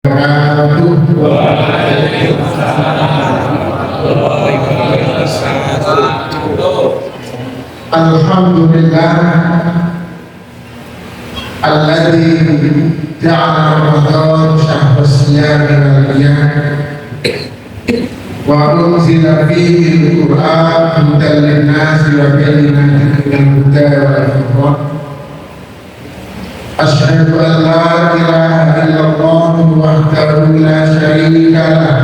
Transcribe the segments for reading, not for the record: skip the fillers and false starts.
Alhamdulillah alladzi ja'ala Ramadan syahra siyam wal qiyam wa unzila fihi al-Qur'an hudan lin-nasi wa bayyinatin minal huda wal furqan. Asyhadu an la ilaha illallah wahdahu la syarika lah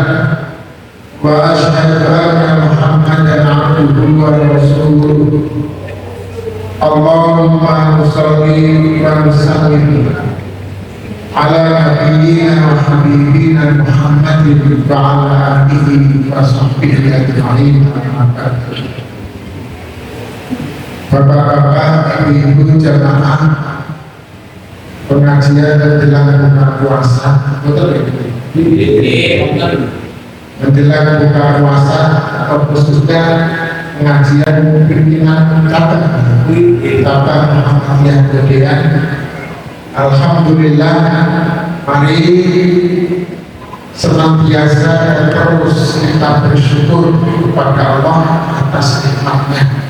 wa asyhadu anna Muhammadan abduhu wa rasuluh. Allahumma sholli wa sallim ala nabiyyina wa habibina Muhammadin wa ala alihi wa sahbihi ajma'in. Bapak-bapak, ibu-ibu jamaah pengajian menjelang buka puasa, betul ya? Menjelang buka puasa atau khususnya pengajian pimpinan cabang Muhammadiyah Gedean. Alhamdulillah, mari senantiasa dan terus kita bersyukur kepada Allah atas nikmatnya.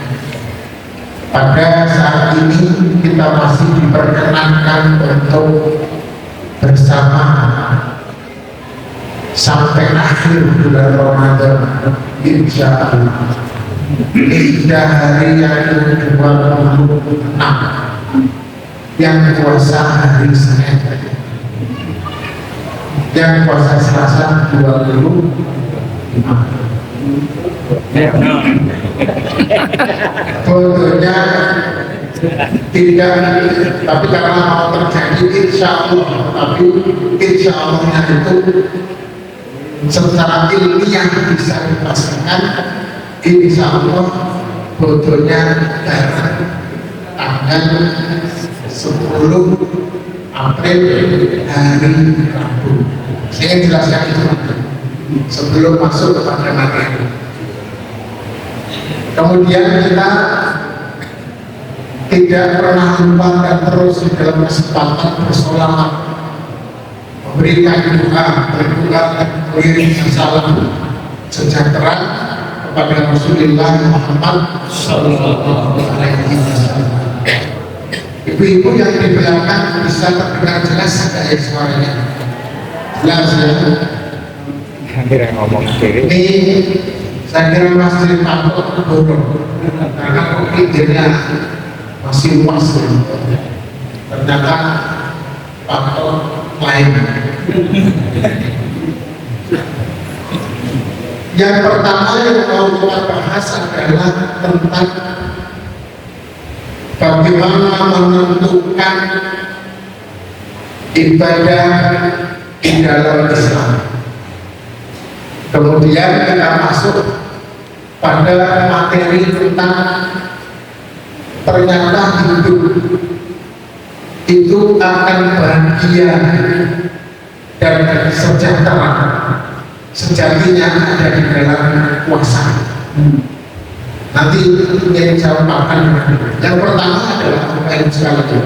Pada saat ini kita masih diperkenankan untuk bersama sampai akhir bulan Ramadan, insya Allah. Ini sudah hari yang ke-26 yang puasa hari Senin, yang puasa Selasa 25. Tentunya tidak, tapi karena mau terjadi insya Allah, tapi insya Allahnya itu secara ilmiah bisa dipastikan insya Allah bodohnya tanggal 10 April hari Rabu. Saya ingin jelaskan itu sebelum masuk kepada materi. Kemudian kita tidak pernah lupa dan terus di dalam kesempatan bersolawat, memberikan doa, berdoa dan mengirim salam sejahtera kepada Rasulullah Muhammad Sallallahu Alaihi Wasallam. Ibu-ibu yang di belakang bisa terdengar jelas dari suaranya. Jelas ya. Akhirnya ngomong ini saya kira masih takut bodoh karena pikirnya masih luas. Ternyata faktor lain. Yang pertama yang mau kita bahas adalah tentang bagaimana menentukan ibadah di dalam Islam. Kemudian kita masuk pada materi tentang ternyata hidup itu akan bahagia dan sejahtera sejatinya ada di dalam puasa. Nanti yang saya ungkapkan. Yang pertama adalah yang sekali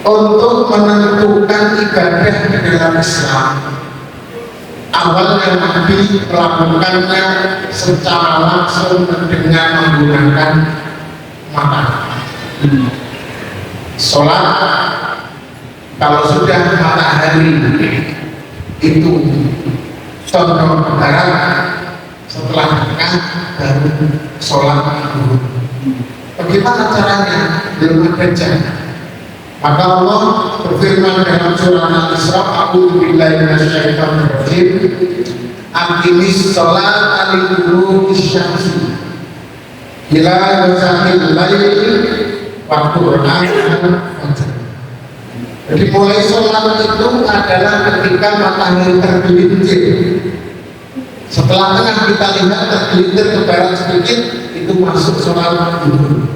untuk menentukan ibadah di dalam Islam. Awalnya Nabi melakukannya secara langsung dengan menggunakan mata. Sholat kalau sudah matahari itu condong ke barat, setelah tengah baru sholat zuhur. Bagaimana caranya? Belum ada jam. Maka Allah berfirman dalam surah Al-Isra, A'udzu billahi minasyaitonir rajim, aqimis sholata liduluki syamsi ila ghasaqil lail wa qur'anal fajr. Jadi mulai sholat itu adalah ketika matahari tergelincir. Setelah tengah kita lihat tergelincir ke barat sedikit, itu masuk sholat zuhur.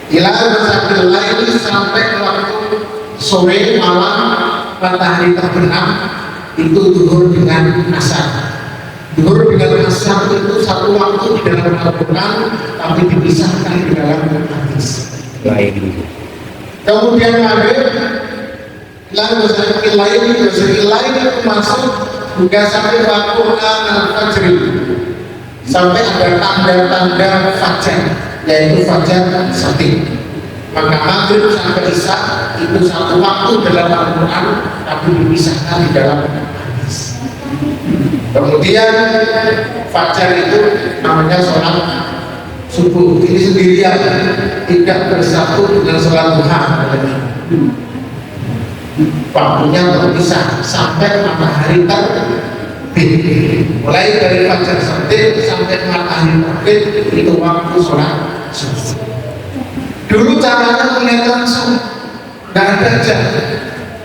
Ila ghasaqil lail sampai waktu sore malam matahari terbenam, itu zuhur dengan asar. Zuhur dengan asar itu satu waktu di dalam Al-Quran, tapi dipisahkan di dalam hadis. Kemudian maghrib Lain itu masuk juga sampai Al-Quran Al-Fajr, sampai ada tanda-tanda fajar, yaitu fajar satik. Maka maghrib sampai isya itu satu waktu dalam Al-Quran, tapi dipisahkan di dalam hadis. Kemudian fajar itu namanya sholat subuh, ini sendirian, tidak bersatu dengan sholat duha. Waktunya terpisah sampai matahari terbit. Mulai dari fajar satik sampai matahari terbit itu waktu sholat subuh. Dulu caranya melihat langsung, nggak ada jam.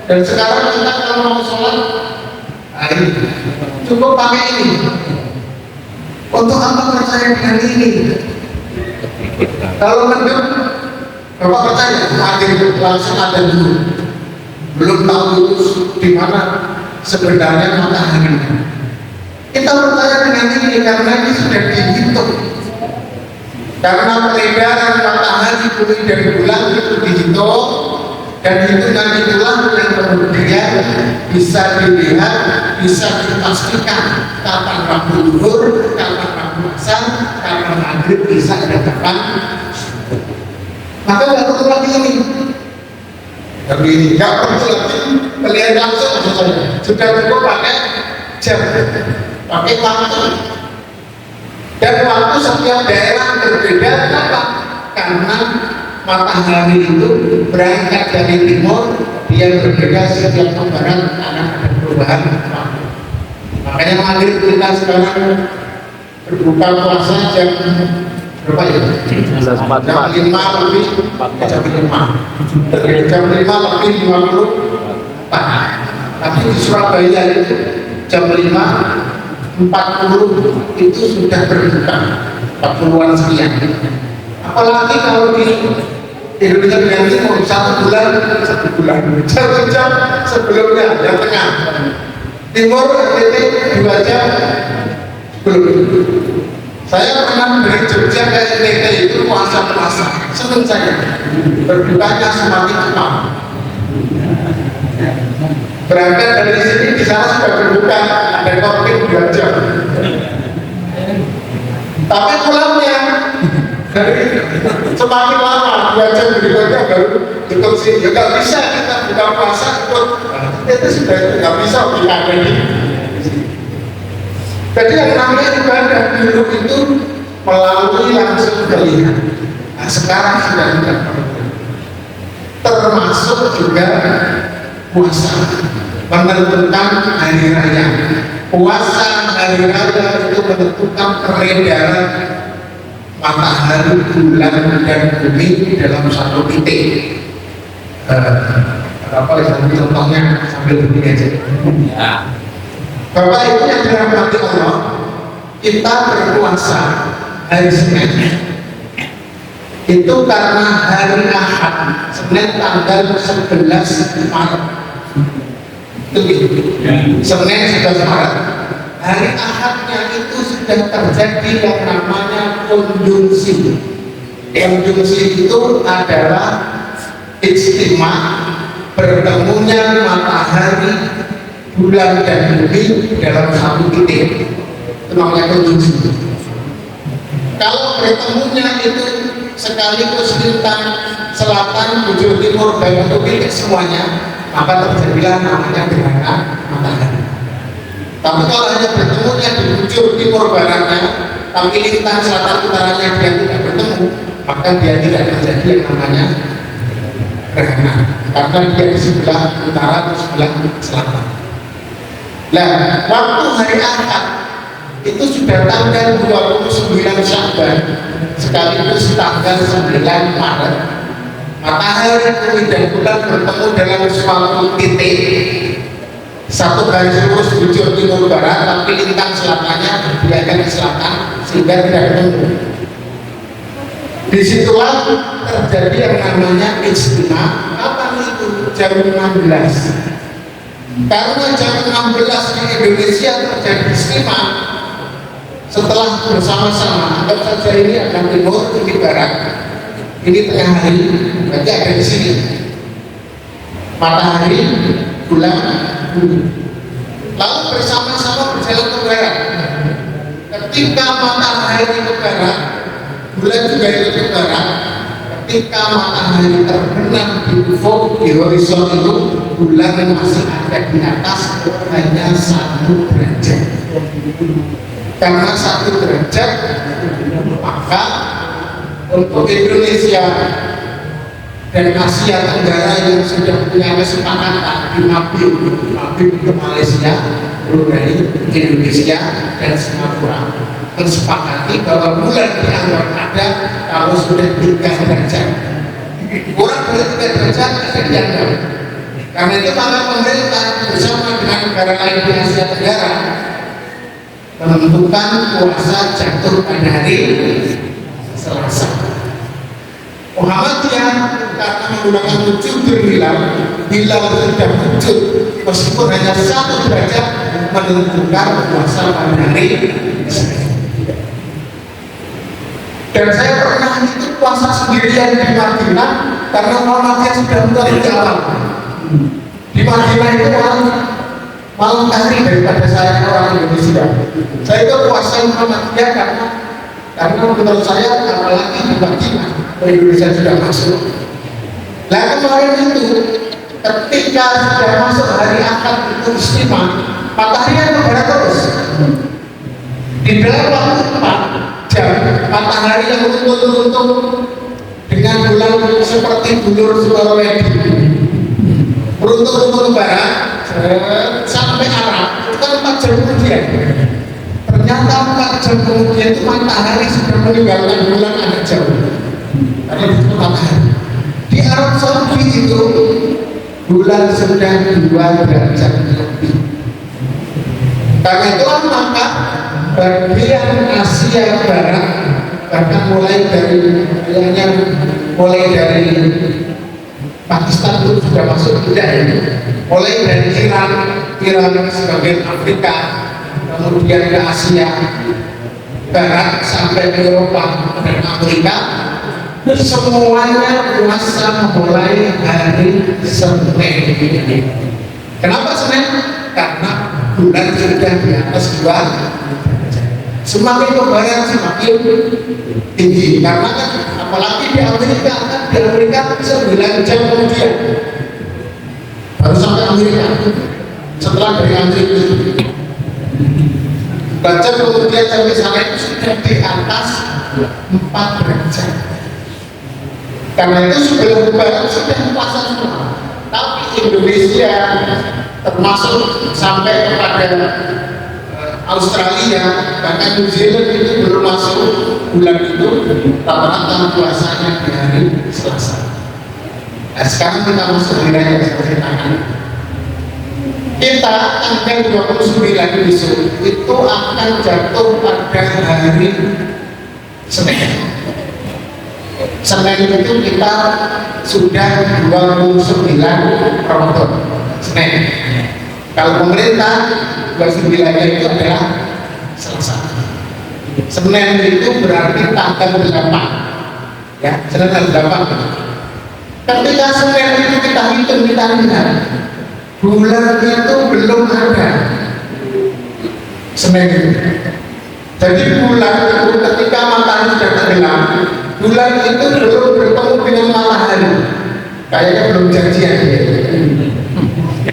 Dan sekarang kita kalau mau sholat, cukup pakai ini. Untuk apa percaya dengan ini? Kalau mendem, Bapak percaya hadir langsung ada dulu. Belum tahu lulus di mana sebenarnya matahari. Kita percaya dengan ini karena ini sudah dihitung. Karena peredaran matahari bumi dari bulan itu dihitung, dan hitungan itulah yang kemudian bisa dilihat, bisa dipastikan kapan waktu zuhur, kapan waktu asar, kapan maghrib, bisa ada kapan. Maka nggak perlu lagi ini. Tapi ini nggak perlu lagi melihat langsung saja. Sudah cukup pakai jam, pakai waktu. Dan waktu setiap daerah berbeda. Kenapa? Karena matahari itu berangkat dari timur, dia berbeda setiap ke barat karena ada perubahan waktu. Makanya maghrib kita sekarang berbuka puasa jam berapa ya? Jam 5 lebih, jam 5 lebih 54. Tapi di Surabaya itu jam 5:40 itu sudah berbuka, 40-an sekian. Apalagi kalau di Indonesia Bagian Timur 1 bulan, jam-jam sebelumnya yang tengah. Timur NTT 2 jam belum. Saya pernah dari Jogja ke NTT itu puasa-puasa, senang saya. Berbukanya semakin cepat. Berangkat dari sini di sana sudah berbuka, ada kopi 2 jam. Tapi pulangnya dari semakin lama 2 jam berikutnya baru ikut sih. Ya nggak bisa kita buka puasa ikut. Itu sudah nggak bisa kita ini. Jadi yang namanya ibadah dulu itu melalui langsung melihat. Nah, sekarang sudah tidak perlu. Termasuk juga puasa menentukan hari raya. Puasa hari raya itu menentukan peredaran matahari, bulan, dan bumi dalam satu titik. Apa contohnya sambil begini aja. Ya. Bapak Ibu yang dirahmati Allah, kita berpuasa hari Senin itu karena hari Ahad, Senin tanggal 11 Maret. Senin 11 Maret. Hari Ahadnya itu sudah terjadi yang namanya konjungsi. Konjungsi itu adalah ijtima, bertemunya matahari, bulan, dan bumi dalam satu titik. Itu namanya konjungsi. Kalau bertemunya itu sekaligus bintang selatan, bujur timur, barat, utara semuanya, maka terjadilah namanya gerhana matahari. Tapi kalau hanya bertemunya di bujur timur baratnya, tapi lintang selatan utaranya dia tidak bertemu, maka dia tidak terjadi yang namanya gerhana, karena dia di sebelah utara atau sebelah selatan. Nah, waktu hari Ahad itu sudah tanggal 29 Sya'ban, sekaligus tanggal 9 Maret. Matahari, bumi, dan bulan bertemu dalam suatu titik, satu garis lurus bujur timur barat, tapi lintang selatannya berpihak ke selatan sehingga tidak ketemu. Disitulah terjadi yang namanya ijtima. Kapan itu? Jam 16. Karena jam 16 di Indonesia terjadi ijtima, setelah bersama-sama, anggap saja ini akan timur, ini barat, ini tengah hari, berarti ada di sini. matahari, bulan, bumi. Lalu bersama-sama berjalan ke barat. Ketika matahari ke barat, bulan juga ikut ke barat. Ketika matahari terbenam di ufuk, di horizon itu, bulan masih ada di atas hanya 1 derajat. Karena 1 derajat, maka untuk Indonesia dan Asia Tenggara yang sudah punya kesepakatan di Mabim ke Malaysia, Brunei, Indonesia, dan Singapura tersepakati bahwa bulan dianggap ada kalau sudah 3 derajat. Kurang dari 3 derajat tidak dianggap. Karena itu maka pemerintah bersama dengan negara lain di Asia Tenggara menentukan puasa jatuh pada hari Selasa. Muhammadiyah karena menggunakan wujud hilal sudah wujud meskipun hanya 1 derajat menentukan puasa pada hari Senin. Dan saya pernah itu puasa sendirian di Madinah karena Muhammadiyah sudah mulai di awal. Di Madinah itu malam hari daripada saya orang Indonesia. Saya itu puasa Muhammadiyah karena menurut saya apalagi di Madinah, Indonesia sudah masuk. Nah kemarin itu ketika sudah masuk hari Ahad itu istimewa, matahari yang bergerak terus. Di dalam waktu 4 jam, matahari yang runtuh dengan bulan seperti bulur Sukarwedi runtuh ke barat sampai Arab itu kan 4 jam kemudian. Ternyata 4 jam kemudian itu matahari sudah meninggalkan bulan agak jauh karena itu matahari. Di Arab Saudi itu bulan sudah 2 derajat lebih. Karena itulah maka bagian Asia Barat bahkan mulai dari Pakistan itu sudah masuk tidak ya? Mulai dari Iran sebagian Afrika, kemudian ke Asia Barat sampai ke Eropa dan Amerika, semuanya puasa mulai hari Senin. Kenapa Senin? Karena bulan sudah di atas 2. Semakin ke barat semakin tinggi karena kan apalagi di Amerika kan 9 jam kemudian baru sampai Amerika setelah dari Amerika 4 jam kemudian sampai sana itu sudah di atas 4 derajat. Karena itu sebelum barat sudah puasa semua. Tapi Indonesia termasuk sampai kepada Australia, bahkan New Zealand itu belum masuk bulan itu, rata-rata puasanya di hari Selasa. Nah sekarang kita masuk wilayah seperti tadi. Kita tanggal 29 besok itu akan jatuh pada hari Senin. Senin itu kita sudah 29 Ramadan. Senin. Kalau pemerintah 29-nya itu adalah Selasa. Senin itu berarti tanggal 8. Ya, Senin tanggal 8. Ketika Senin itu kita hitung, kita lihat bulan itu belum ada. Senin itu. Jadi bulan itu ketika matahari sudah tenggelam, bulan itu belum bertemu dengan matahari. Kayaknya belum janjian ya.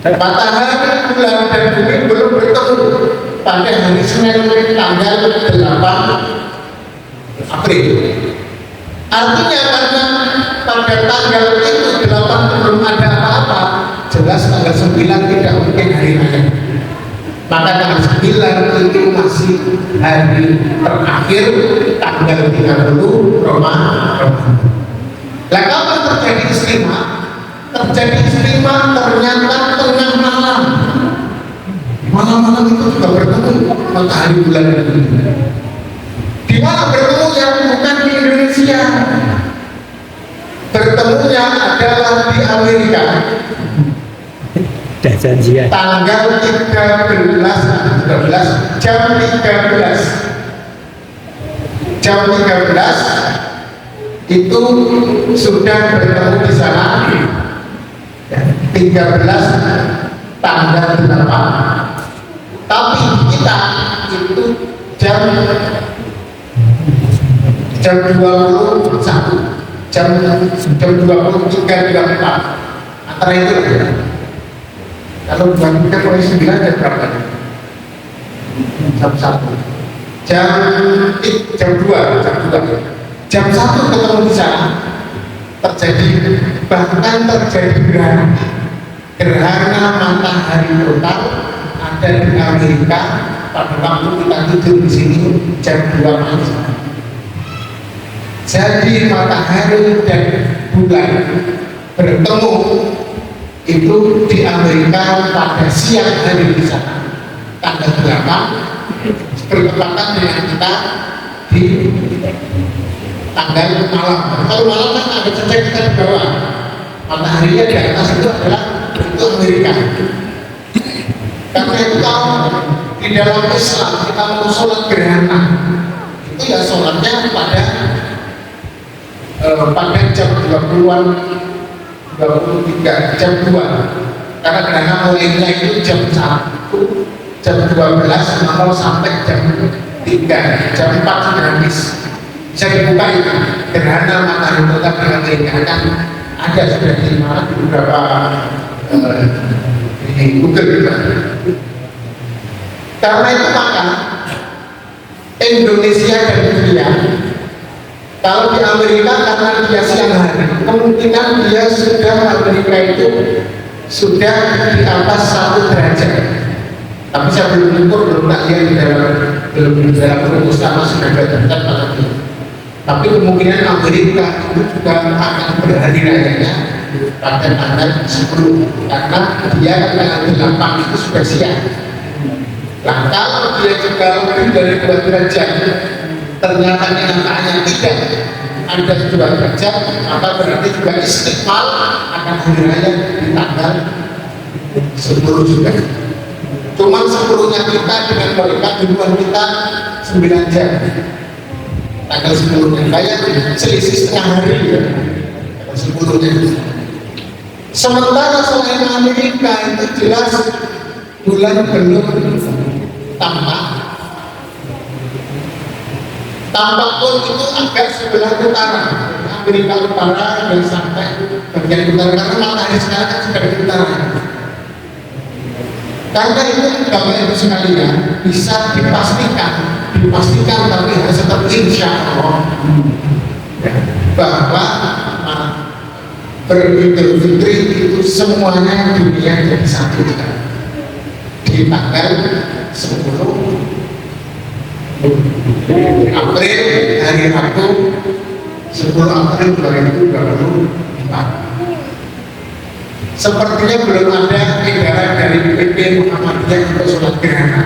Matahari, bulan, dan bumi belum bertemu pada hari Senin tanggal 8 April. Artinya karena pada tanggal itu 8 belum ada apa-apa, jelas tanggal 9 tidak mungkin hari raya. Maka tanggal 9 itu masih hari terakhir tanggal 30 Ramadan. Lah kapan terjadi istimewa? Terjadi istimewa ternyata tengah malam. Malam-malam itu juga bertemu matahari bulan itu. Di mana bertemu yang bukan di Indonesia? Bertemunya adalah di Amerika. Ada janjian. Tanggal 13 jam 13. Jam 13 itu sudah bertemu di sana. 13 tanggal 8. Tapi kita itu jam 21 jam 23.24 antara itu ya. Kalau 23.9 jam berapa? Jam 1 jam 2 jam 1 ketemu di sana terjadi, bahkan terjadi gerhana matahari total ada di Amerika pada waktu kita tidur di sini jam 2 malam. Jadi matahari dan bulan bertemu itu di Amerika pada siang hari di sana tanggal 8 bertepatan dengan kita di tanggal malam. Kalau malam kan ada saja kita di bawah, mataharinya di atas itu adalah itu Amerika. Karena itu kalau di dalam Islam kita mau sholat gerhana itu ya sholatnya pada jam 20-an 23 jam 2, karena gerhana mulainya itu jam 1 jam 12 sampai jam 3 jam 4 sudah habis. Bisa dibuka itu gerhana matahari total di Amerika kan ada sudah di beberapa Google juga. Karena itu maka Indonesia dan India, kalau di Amerika karena dia siang hari, kemungkinan dia sudah Amerika itu sudah di atas 1 derajat. Tapi saya belum ukur, belum tak lihat di dalam rumus sama sudah derajat pada itu. Tapi kemungkinan Amerika itu juga akan berhari rayanya pada tanggal 10 karena dia tanggal 8 itu sudah siang. Nah kalau dia juga lebih dari 2 derajat ternyata kenyataannya tidak ada 2 derajat, maka berarti juga istiqmal akan hari raya di tanggal 10 juga. Cuma 10-nya kita dengan mereka duluan kita 9 jam tanggal 10-nya kayak selisih setengah hari ya 10-nya. Sementara selain Amerika itu jelas bulan belum tampak pun itu agak sebelah utara Amerika Utara dan sampai bagian utara karena matahari sekarang kan sudah di utara. Karena itu Bapak Ibu sekalian bisa dipastikan tapi harus tetap insya Allah bahwa Idul Fitri itu semuanya dunia jadi satu di tanggal 10 April hari Rabu 10 April 2024. Sepertinya belum ada edaran dari PP Muhammadiyah untuk sholat gerhana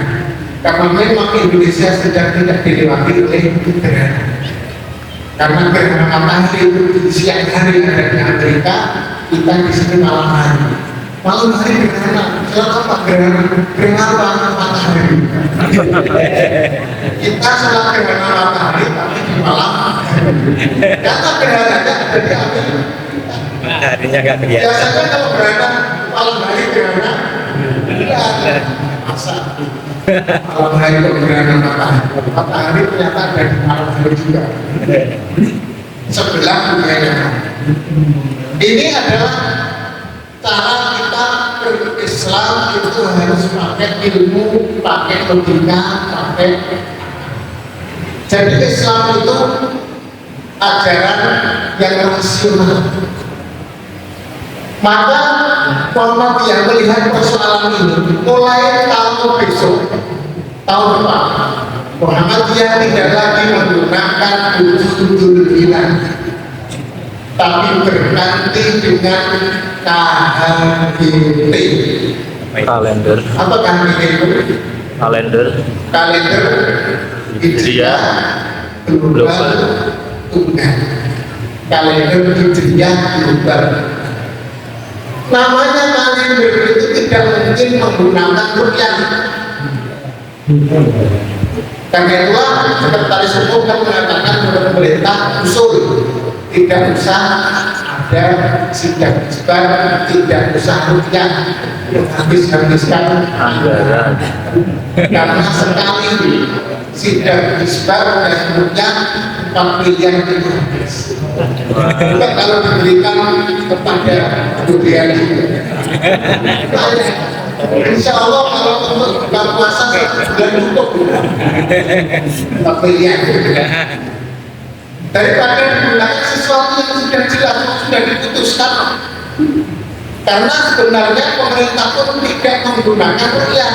karena memang Indonesia sedang tidak dilewati oleh gerhana. Karena gerhana matahari itu di siang hari ada di Amerika, kita di sini malam hari. Malam hari gerhana, sholat apa gerhana matahari. Kita sholat gerhana matahari tapi di malam hari. Karena gerhananya ada di Amerika. Harinya nggak kelihatan. Biasanya kalau gerhana malam hari gerhana tidak ada masa. Malam hari itu gerhana matahari ternyata ada di malam hari juga. Sebelah dunianya. Ini adalah cara kita berislam itu harus pakai ilmu, pakai logika, pakai. Jadi Islam itu ajaran yang rasional. Maka Muhammadiyah melihat persoalan ini mulai tahun besok, tahun depan, Muhammadiyah tidak lagi menggunakan 7 bulan, tapi berganti dengan KHGT. Kalender. Apa KHGT itu? Kalender Hijriah Global Tunggal. Kalender Hijriah Global. Namanya kalender itu tidak mungkin menggunakan rupiah. Karena itulah Sekretaris Umum kan mengatakan kepada pemerintah usul tidak usah ada sidang isbat, tidak usah rukyah habis-habiskan anggaran. Karena sekali sidang isbat dan rukyah 4 miliar itu habis. Juga kalau diberikan kepada budaya insya Allah kalau untuk buka puasa sudah cukup 4 miliar. Daripada digunakan sesuatu yang sudah jelas, sudah diputuskan. Karena sebenarnya pemerintah pun tidak menggunakan rukyah,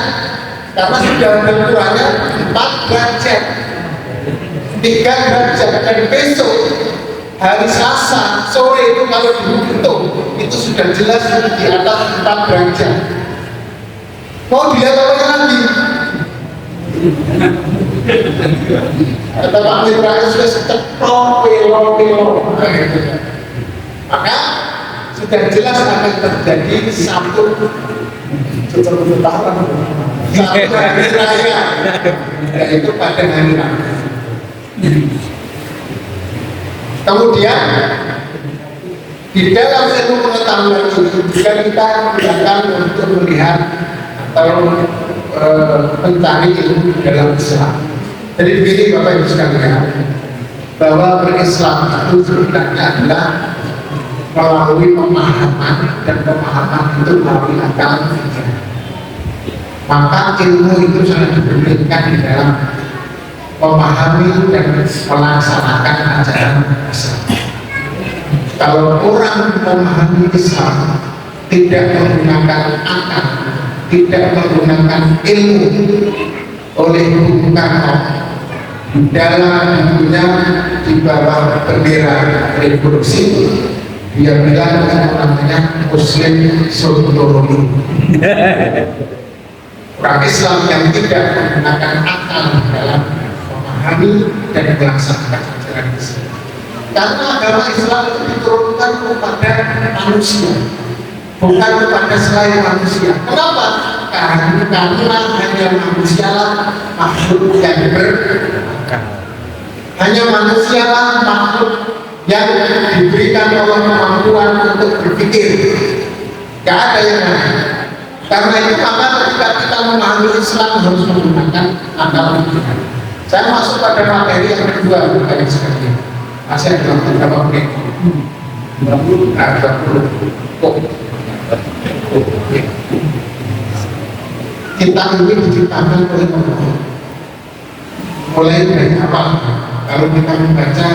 karena sudah ada ukurannya 4 derajat, 3 derajat, dan besok hari Selasa sore itu kalau dihitung itu sudah jelas di atas 4 derajat. Mau dilihat apa lagi? Kata Pak Mitra sudah setelah pelo. Maka sudah jelas akan terjadi satu hari raya, yaitu pada hari Rabu. Kemudian di dalam ilmu pengetahuan ini juga kita gunakan untuk melihat atau mencari ilmu dalam Islam. Jadi begini Bapak Ibu sekalian, bahwa berislam itu sebenarnya adalah melalui pemahaman, dan pemahaman itu melalui akal pikiran. Maka ilmu itu sangat dipentingkan di dalam memahami dan melaksanakan ajaran Islam. Kalau orang memahami Islam tidak menggunakan akal, tidak menggunakan ilmu, oleh Bung Karno dalam bukunya di bawah bendera revolusi, dia bilang itu namanya Muslim Sontologi. Orang Islam yang tidak menggunakan akal dalam memahami dan melaksanakan ajaran Islam. Karena agama Islam itu diturunkan kepada manusia, bukan kepada selain manusia. Kenapa? Karena hanya manusialah makhluk yang berakal. Hanya manusialah makhluk yang diberikan Allah kemampuan untuk berpikir. Gak ada yang lain. Karena itu maka ketika kita memahami Islam harus menggunakan akal pikiran. Saya masuk pada materi yang kedua, bukan sekalian. Masih ada beberapa menit. 20. Kita ini diciptakan oleh Allah. Mulai dari awal, kalau kita membaca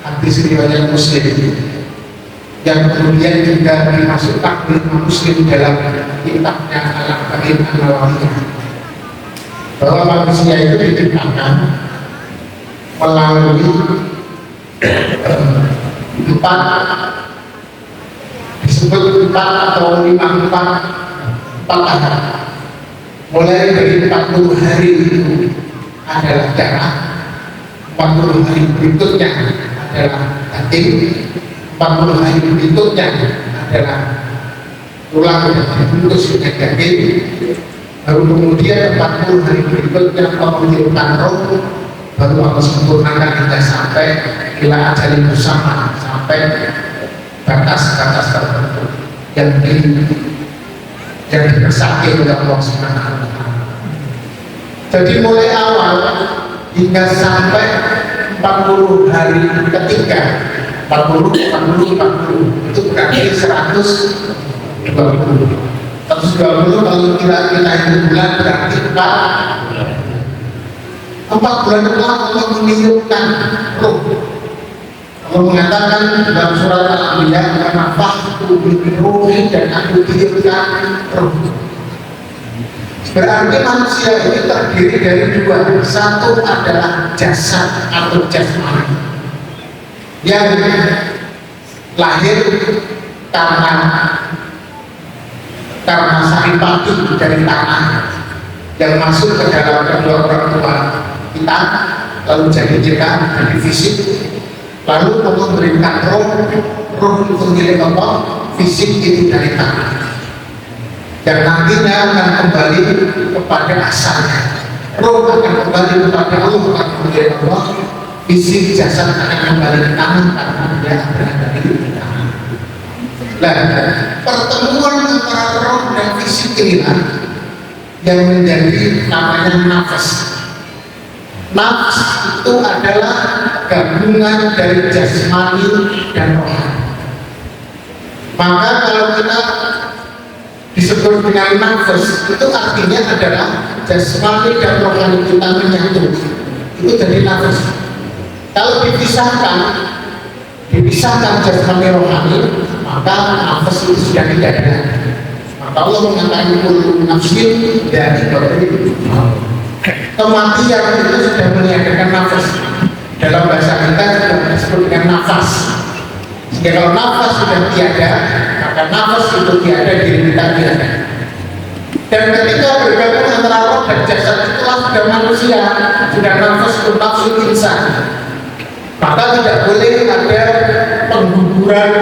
hadis riwayat Muslim yang kemudian juga dimasukkan oleh Muslim dalam kitabnya Al-Arba'in An-Nawawiyah, bahwa manusia itu diciptakan melalui 4 disebut 4 atau 5 tahap. Mulai dari 40 hari itu adalah darah, 40 hari berikutnya adalah daging, 40 hari berikutnya adalah tulang yang dibungkus dengan daging, baru kemudian 40 hari berikutnya pembentukan roh, baru Allah sempurnakan kita sampai ila ajalin bersama, sampai batas-batas tertentu yang dikesaki oleh Allah Subhanahu wa Ta'ala. Jadi mulai awal hingga sampai 40 hari ketiga, 40 itu berarti 120. 120 kalau kita hitung bulan berarti 4 bulan itu Allah meniupkan roh. Allah mengatakan dalam surat Al-Anbiya, karena faktu ruhi, dan aku tiupkan roh. Berarti manusia ini terdiri dari 2. Satu adalah jasad atau jasmani yang lahir karena saripati dari tanah yang masuk ke dalam kedua orang tua kita, lalu jadi dari fisik, lalu Allah memberikan roh itu milik Allah, fisik itu dari tanah, dan nantinya akan kembali kepada asalnya. Roh akan kembali kepada Allah, akan milik Allah, fisik jasad akan kembali ke tanah karena dia berada di tanah. Nah, pertemuan antara roh dan fisik inilah yang menjadi namanya nafas. Nafas itu adalah gabungan dari jasmani dan rohani. Maka kalau kita disebut dengan nafas, itu artinya adalah jasmani dan rohani kita menyatu. Itu jadi nafas. Kalau dipisahkan jasmani rohani, maka nafas itu sudah tidak ada. Maka Allah mengatakan kullu nafsin dha'iqatul maut. Kematian itu sudah meniadakan nafas. Dalam bahasa kita juga disebut dengan nafas. Sehingga kalau nafas sudah tiada, maka nafas itu tiada, diri kita tiada. Dan ketika bergabung antara roh dan jasad, itulah sudah manusia, sudah nafas itu nafsul insan. Maka tidak boleh ada pengguguran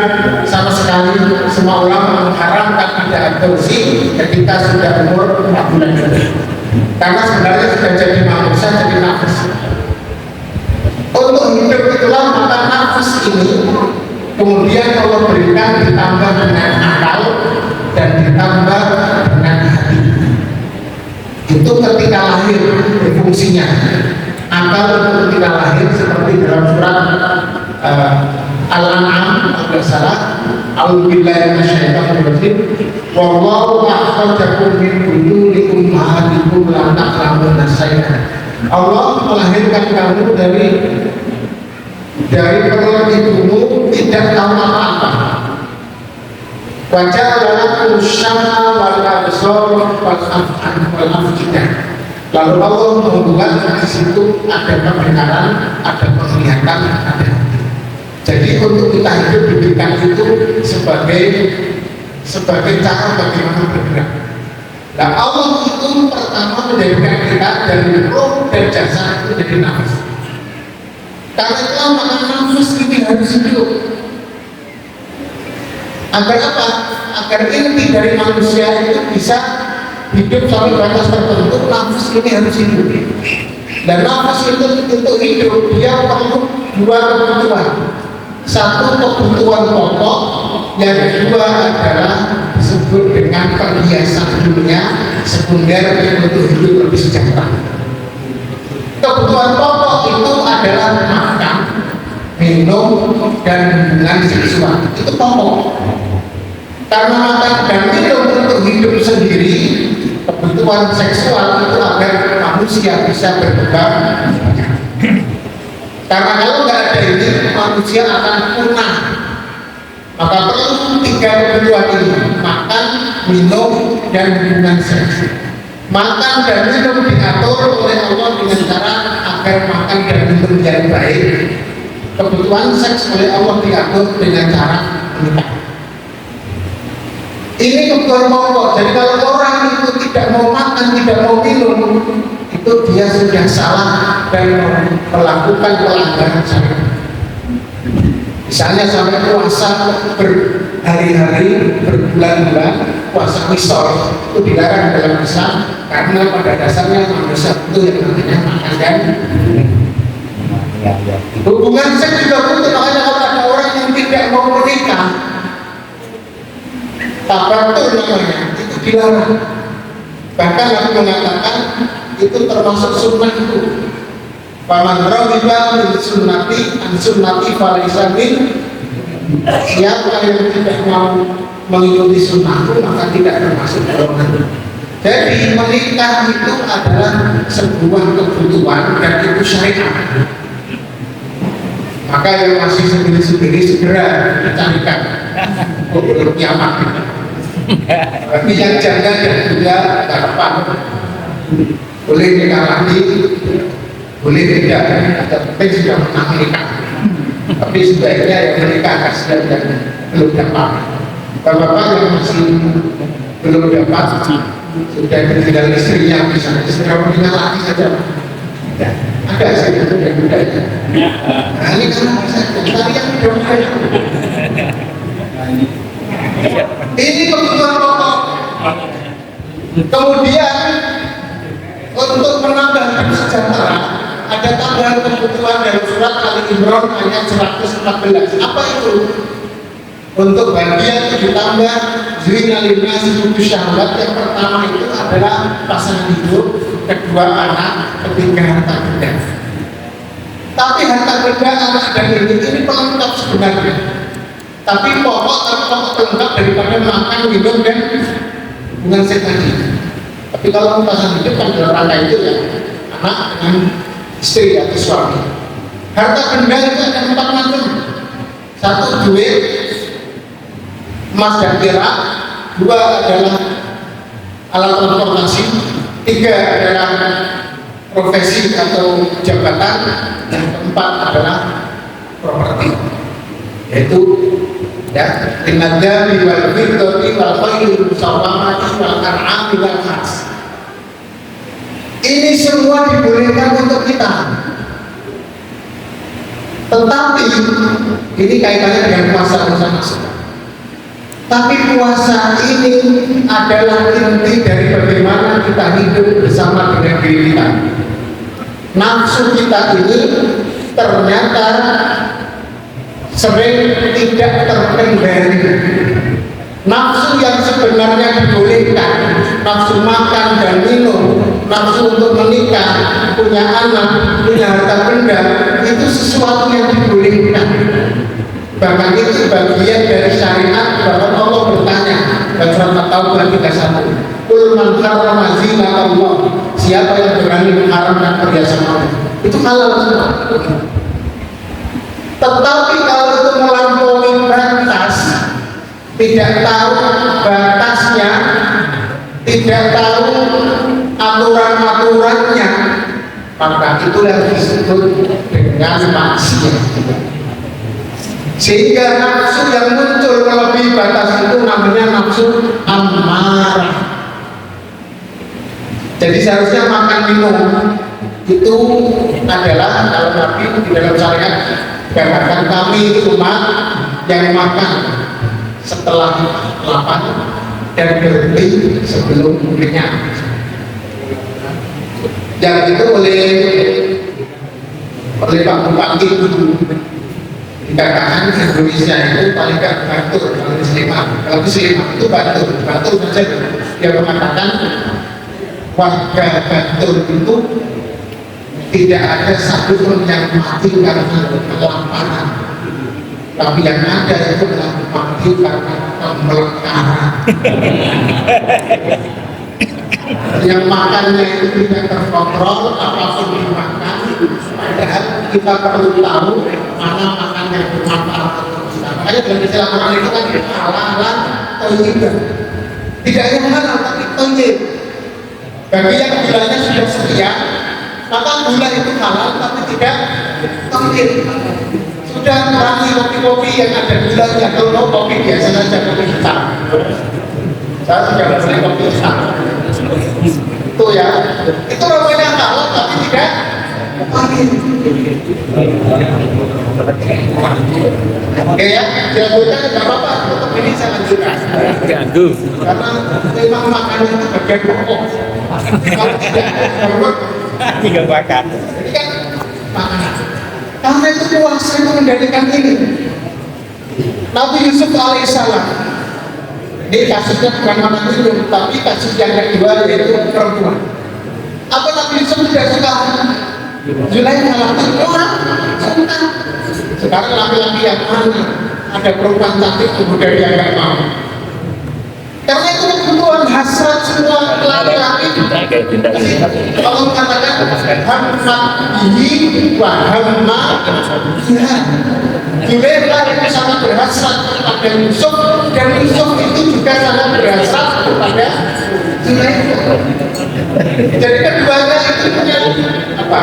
sama sekali. Semua ulama mengharamkan ada adopsi ketika sudah umur 4 bulan lebih. Karena sebenarnya sudah jadi manusia, jadi nafas. Untuk hidup itulah maka nafas ini kemudian Allah berikan ditambah dengan akal dan ditambah dengan hati. Itu ketika lahir fungsinya. Akal itu ketika lahir seperti dalam surat Al-An'am kalau salah, A'udzubillahi minasyaitonir rajim. Wallahu akhrajakum min butuni ummahatikum la ta'lamuna syai'an. Allah melahirkan kamu dari perut ibumu tidak tahu apa-apa. Wa ja'ala lakum syam'a wal absara wal af'idah. Lalu Allah membuat di situ ada pendengaran, ada penglihatan, ada hati. Jadi untuk kita hidup diberikan itu sebagai cara bagaimana bergerak. Nah Allah itu pertama menjadikan kita dari roh dan jasad itu jadi nafas. Karena itu maka nafas ini harus hidup. Agar apa? Agar inti dari manusia itu bisa hidup sampai batas tertentu, nafas ini harus hidup. Dan nafas itu untuk hidup dia perlu dua kebutuhan. Satu kebutuhan pokok, yang kedua adalah disebut dengan perhiasan dunia sekunder untuk hidup lebih sejahtera. Kebutuhan pokok itu adalah makan, minum, dan hubungan seksual. Itu pokok. Karena makan dan minum untuk hidup sendiri, kebutuhan seksual itu agar manusia bisa berkembang. Karena kalau nggak ada ini, manusia akan punah. Maka perlu tiga kebutuhan ini: makan, minum, dan hubungan seks. Makan dan minum diatur oleh Allah dengan cara agar makan dan minum yang baik. Kebutuhan seks oleh Allah diatur dengan cara menikah. Ini kebutuhan pokok. Jadi kalau orang itu tidak mau makan, tidak mau minum, itu dia sudah salah dan melakukan pelanggaran syariat. Misalnya sampai puasa berhari-hari, berbulan-bulan, puasa misal itu dilarang dalam Islam karena pada dasarnya manusia itu yang namanya makan dan hubungan seks juga butuh. Makanya kalau ada orang yang tidak mau menikah, tabatul namanya, itu dilarang. Bahkan aku mengatakan itu termasuk sunnah itu. Paman rawiba min sunnati an sunnati falaysa min. Siapa yang tidak mau mengikuti sunnahku maka tidak termasuk golongan. Jadi menikah itu adalah sebuah kebutuhan dan itu syariat. Maka yang masih sendiri-sendiri segera dicarikan untuk kiamat. Tapi yang jaga dan juga harapan boleh nikah lagi, boleh tidak, yang penting sudah pernah menikah. Tapi sebaiknya yang menikah kasihan dan belum dapat. Bapak-bapak yang masih belum dapat, sudah tinggal istrinya, misalnya segera menikah lagi saja. Ya, ada sih itu yang budaya. Nah ini kan tadi yang budaya. Ini kebutuhan pokok. Kemudian untuk menambah hidup sejahtera ada tambahan kebutuhan dari surat Ali Imran ayat 114. Apa itu? Untuk bagian ditambah zina linasi hubu syahwat. Yang pertama itu adalah pasangan hidup, kedua anak, ketiga harta benda. Tapi harta benda, anak dan ini pelengkap sebenarnya. Tapi pokok pelengkap daripada makan, minum dan hubungan seks tadi. Tapi kalau pasangan hidup kan dalam rangka itu ya anak dengan istri atau suami. Harta benda itu ada 4 macam. 1 duit, emas dan perak. 2 adalah alat transportasi. 3 adalah profesi atau jabatan. Yang keempat adalah properti, yaitu ya tinadami wal fiddati wal khayli musawwamati wal an'ami wal has. Ini semua dibolehkan untuk kita. Tetapi ini kaitannya dengan puasa masing-masing. Tapi puasa ini adalah inti dari bagaimana kita hidup bersama dengan diri kita. Nafsu kita ini ternyata sering tidak terkendali. Nafsu yang sebenarnya dibolehkan, nafsu makan dan minum, nafsu untuk menikah, punya anak, punya harta benda, itu sesuatu yang dibolehkan. Bahkan itu bagian dari syariat. Bahkan Allah bertanya dalam surat At-Taubah 31, Qul man harrama zinata Allah, siapa yang berani mengharamkan perhiasan Allah? Itu halal semua. Tetapi kalau itu melampaui batas, tidak tahu batasnya, tidak tahu aturan-aturannya, maka itulah disebut dengan maksiat. Sehingga nafsu yang muncul melebihi batas itu namanya nafsu amarah. Jadi seharusnya makan minum itu adalah, kalau Nabi di dalam syariat katakan, kami umat yang makan setelah lapar dan berhenti sebelum kenyang. Yang itu oleh Pak Bupati dikatakan Indonesia itu paling gak batur kalau Sleman. Kalau di Sleman itu batur saja. Dia mengatakan warga batur itu tidak ada satu pun yang mati karena kelaparan, tapi yang ada itu adalah mati karena kemelekaran. Yang makannya itu tidak terkontrol, apapun dimakan, padahal kita perlu tahu mana makan yang bermanfaat untuk kita. Makanya dalam istilah Quran itu kan halal thayyib. Tidak yang halal tapi thayyib. Bagi yang gulanya sudah sekian, maka gula itu halal tapi tidak thayyib. Sudah kurangi kopi-kopi yang ada gulanya. Kalau kopi biasa saja, kopi hitam. Saya sudah beli kopi hitam. Itu ya, itu namanya halal tapi tidak thayyib. Oke ya, dilanjutkan tidak apa-apa, tetap ini saya lanjutkan. Ganggu. Karena memang makanan itu bagian pokok. Kalau tidak ada Tiga makan. ini kan makanan. Karena itu puasa itu menjadikan ini. Nabi Yusuf alaihissalam, ini kasusnya bukan makan minum, tapi kasus yang kedua yaitu perempuan. Apa Nabi Yusuf tidak suka? Zulaikha suka. Sekarang laki-laki yang mana ada perempuan cantik kemudian dia nggak mau. Karena itu kebutuhan hasrat semua laki-laki. Allah mengatakan hamma bihi wa hamma biha. Zulaikha itu sangat berhasrat kepada Yusuf, dan Yusuf itu juga sangat berhasrat kepada Zulaikha. Jadi keduanya itu punya apa?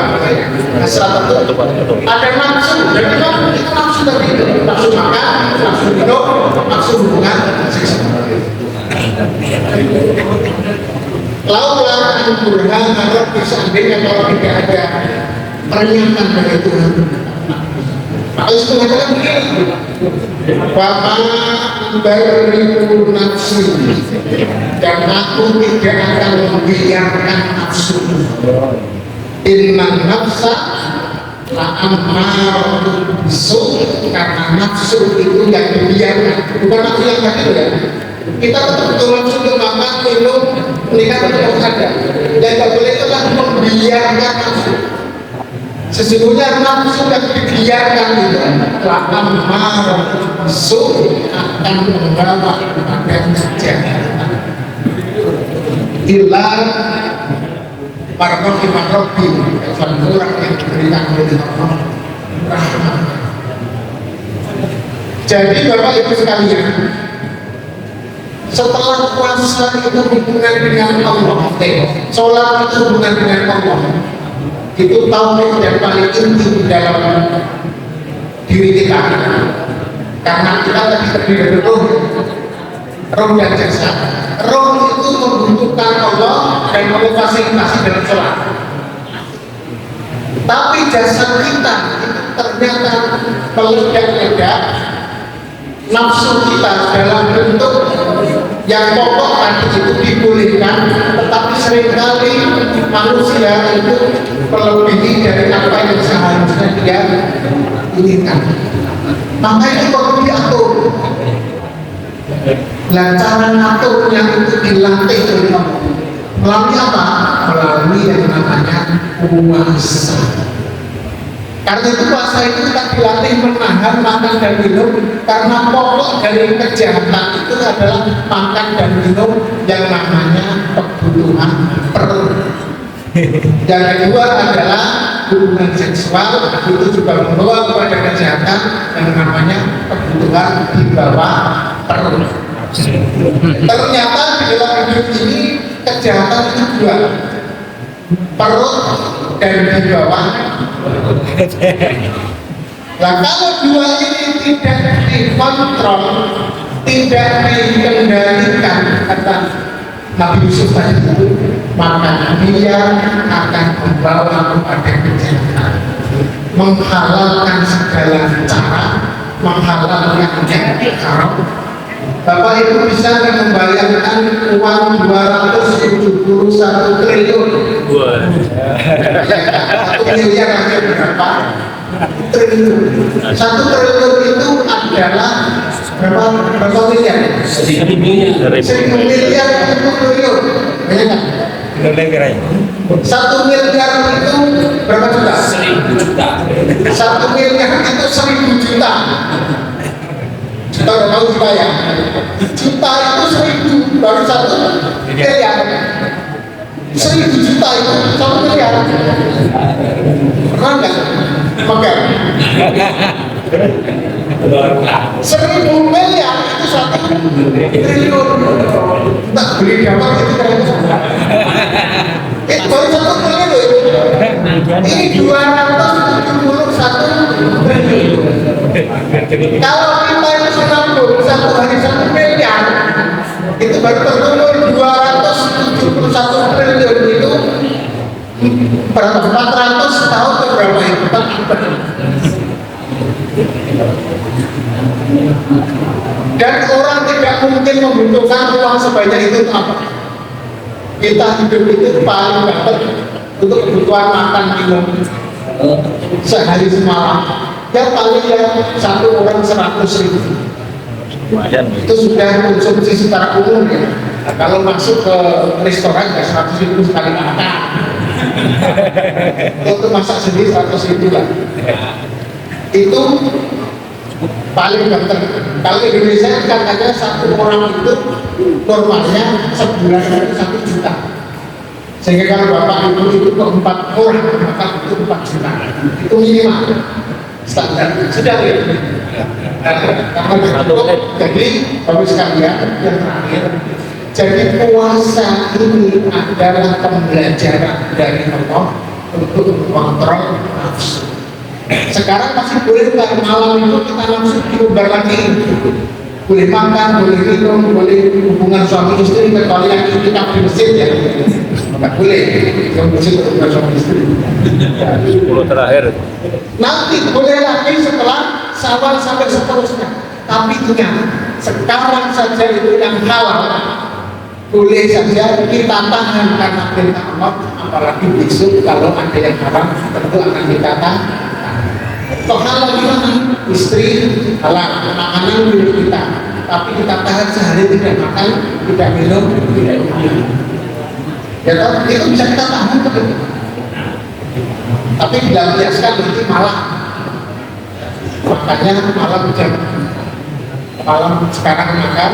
Hasrat itu ada nafsu, dan itu nafsu tadi itu nafsu makan, nafsu minum, nafsu hubungan seksual. Laulah al-Qur'an harap seandainya kalau tidak ada peringatan dari Tuhan. Maka itu mengatakan begini, Wama beribu nafsu, dan aku tidak akan membiarkan nafsu. Inna nafsa Amar bisu, karena nafsu itu yang dibiarkan, bukan nafsu yang tadi ya. Kita betul-betul nafsu untuk makan, minum, menikah tetap ada. Dan tidak boleh itu kan membiarkan nafsu. Sesungguhnya nafsu yang dibiarkan itu amar bisu akan membawa kepada kejahatan. Ilah para rohim orang yang diberikan oleh Allah rahmat. Jadi Bapak Ibu sekalian, setelah puasa itu hubungan dengan Allah, sholat itu hubungan dengan Allah, itu tauhid yang paling inti di dalam diri kita. Karena kita tadi terdiri dari roh dan jasad. Roh itu membutuhkan Allah dan Allah fasilitasi dalam sholat. Tapi jasad kita itu ternyata meledak-ledak nafsu kita dalam bentuk yang pokok tadi itu dibolehkan, tetapi seringkali manusia itu melebihi dari apa yang seharusnya dia inginkan. Maka itu perlu diatur. Nah, cara ngaturnya itu dilatih oleh Allah. Melalui apa? Melalui yang namanya puasa. Karena itu puasa itu kita dilatih menahan makan dan minum, karena pokok dari kejahatan itu adalah makan dan minum yang namanya kebutuhan perut. Yang kedua adalah hubungan seksual, itu juga membawa kepada kejahatan yang namanya kebutuhan di bawah perut. Ternyata di dalam hidup ini kejahatan itu dua, perut dan di bawah. Nah, kalau dua ini tidak dikontrol, tidak dikendalikan, kata Nabi Yusuf tadi, maka dia akan membawa kepada kejahatan, menghalalkan segala cara, menghalalkan yang haram. Bapak Ibu bisa membayangkan uang 271 triliun. 1 miliar aja berapa? Triliun. 1 triliun itu adalah berapa miliar? 1 miliar. 1 miliar itu triliun. Bayangkan. 1 miliar itu berapa juta? 1.000 juta. 1 miliar itu 1.000 juta. Juta udah tahu juta ya? Juta itu 1.000, baru 1 miliar. 1.000 juta itu 1 miliar. Pernah nggak? Megang? 1.000 miliar itu 1 triliun. Tak beli dapat itu keren. Baru 1 triliun loh itu. Ini 271 triliun. Kalau kita itu menabung 1 hari 1 miliar, itu baru terkumpul 271 triliun itu berapa? 400 tahun ke berapa itu? Dan orang tidak mungkin membutuhkan uang sebanyak itu apa? Kita hidup itu paling dapat untuk kebutuhan makan minum sehari semalam. Ya paling yang 1 orang 100.000. Itu sudah konsumsi secara umum ya. Nah, kalau masuk ke restoran ya 100.000 sekali makan. Untuk masak sendiri 100.000 lah. Itu paling penting. Kalau Indonesia kan ada 1 orang itu normalnya sebulan itu 1 juta. Sehingga kalau bapak ibu itu ke 4 orang maka itu 4 juta. Itu minimal standar. Sudah ya. Jadi bapak sekalian yang terakhir, jadi puasa ini adalah pembelajaran dari Allah untuk mengontrol nafsu. Sekarang masih boleh nggak malam itu kita nafsu diumbar lagi? Boleh makan, boleh minum, boleh hubungan suami istri, kecuali yang kita di masjid ya. Nggak boleh, yang masjid hubungan suami istri. 10 terakhir. Nanti boleh lagi setelah Syawal sampai seterusnya. Tapi ingat, sekarang saja itu yang halal boleh saja kita tahan karena perintah Allah, apalagi besok kalau ada yang haram tentu akan kita tahan. Kok halal gimana? Istri halal, makanan milik kita, tapi kita tahan sehari tidak makan, tidak minum, tidak minum. Ya toh, itu bisa kita tahan betul. Tapi dilampiaskan nanti malah. Makanya malam sekarang makan,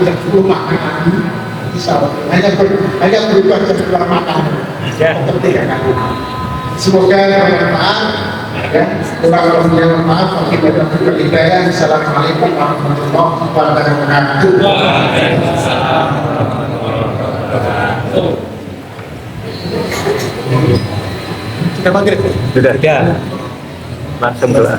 udah 10 makan lagi. Bisa hanya berubah jadwal makan. Seperti kan. Semoga bermanfaat. Ya, kurang lebihnya maaf. Wabillahi hidayah. Assalamualaikum warahmatullahi wabarakatuh. Sudah maghrib? Sudah. Ya. Langsung doa.